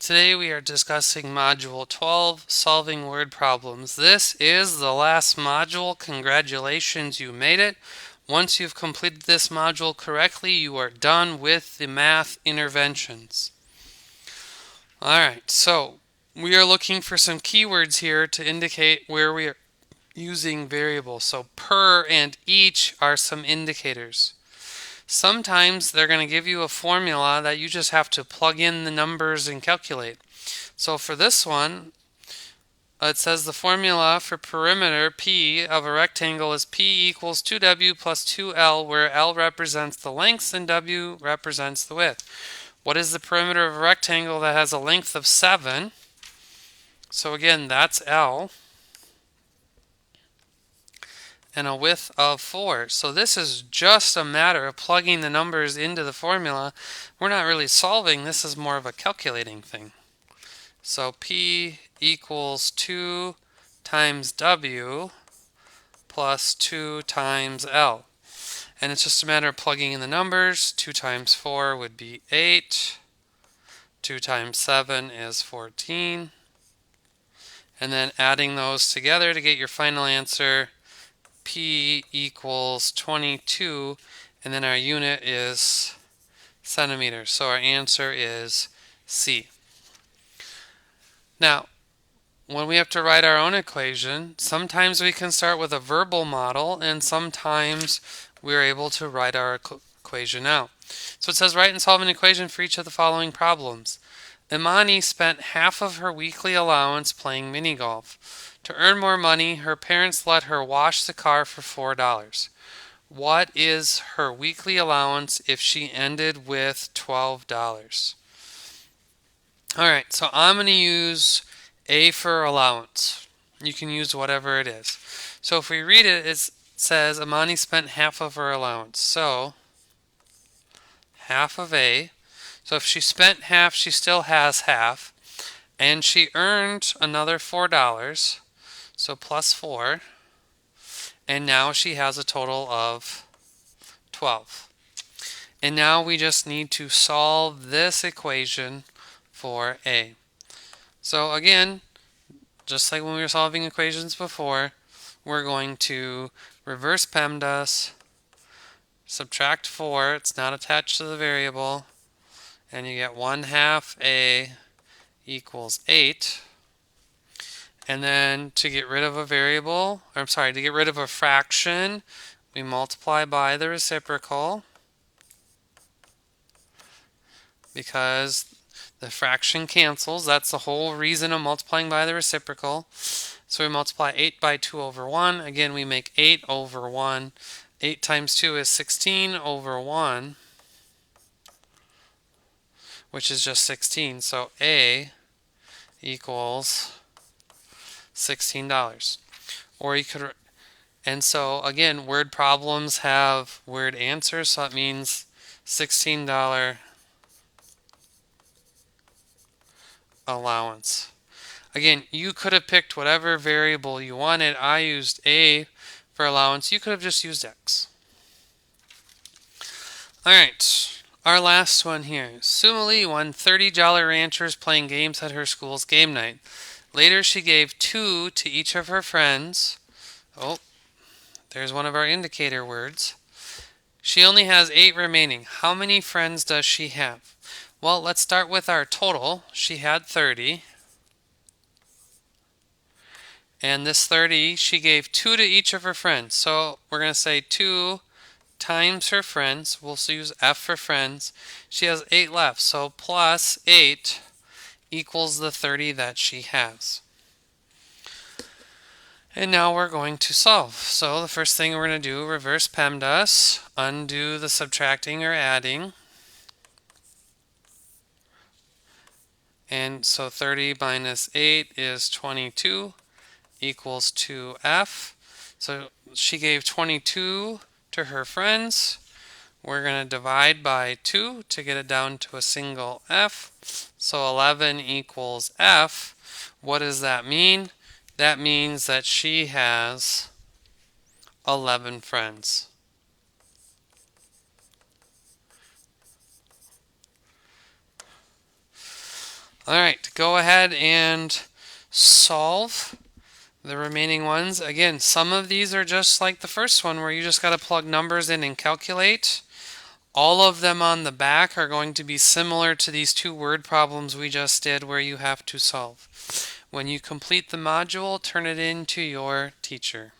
Today we are discussing Module 12, Solving Word Problems. This is the last module. Congratulations, you made it. Once you've completed this module correctly, you are done with the math interventions. Alright, so we are looking for some keywords here to indicate where we are using variables. So per and each are some indicators. Sometimes they're going to give you a formula that you just have to plug in the numbers and calculate. So for this one, it says the formula for perimeter P of a rectangle is P equals 2W plus 2L, where L represents the length and W represents the width. What is the perimeter of a rectangle that has a length of 7? So again, that's L. And a width of 4. So this is just a matter of plugging the numbers into the formula. We're not really solving, this is more of a calculating thing. So P equals 2 times W plus 2 times L. And it's just a matter of plugging in the numbers. 2 times 4 would be 8. 2 times 7 is 14. And then adding those together to get your final answer. P equals 22, and then our unit is centimeters. So our answer is C. Now, when we have to write our own equation, sometimes we can start with a verbal model, and sometimes we're able to write our equation out. So it says, write and solve an equation for each of the following problems. Imani spent half of her weekly allowance playing mini golf. To earn more money, her parents let her wash the car for $4. What is her weekly allowance if she ended with $12? Alright, so I'm going to use A for allowance. You can use whatever it is. So if we read it, it says Imani spent half of her allowance. So, half of A. So if she spent half, she still has half. And she earned another $4. So plus 4. And now she has a total of 12. And now we just need to solve this equation for A. So again, just like when we were solving equations before, we're going to reverse PEMDAS, subtract 4, it's not attached to the variable, and you get 1/2 A equals 8. And then to get rid of a variable, to get rid of a fraction, we multiply by the reciprocal because the fraction cancels. That's the whole reason of multiplying by the reciprocal. So we multiply 8 by 2 over 1. Again, we make 8 over 1. 8 times 2 is 16 over 1, which is just 16. So A equals $16. Or you could, and so again, word problems have word answers, so that means $16 allowance. Again, you could have picked whatever variable you wanted. I used A for allowance. You could have just used X. Alright, our last one here. Sumali won 30 Jolly Ranchers playing games at her school's game night. Later, she gave 2 to each of her friends. Oh, there's one of our indicator words. She only has 8 remaining. How many friends does she have? Well, let's start with our total. She had 30. And this 30, she gave 2 to each of her friends. So we're going to say 2 times her friends. We'll use F for friends. She has 8 left. So plus 8 equals the 30 that she has. And now we're going to solve. So the first thing we're going to do, reverse PEMDAS, undo the subtracting or adding. And so 30 minus 8 is 22 equals 2F. So she gave 22 to her friends. We're going to divide by 2 to get it down to a single F. So 11 equals F. What does that mean? That means that she has 11 friends. Alright, go ahead and solve the remaining ones. Again, some of these are just like the first one where you just got to plug numbers in and calculate. All of them on the back are going to be similar to these two word problems we just did where you have to solve. When you complete the module, turn it in to your teacher.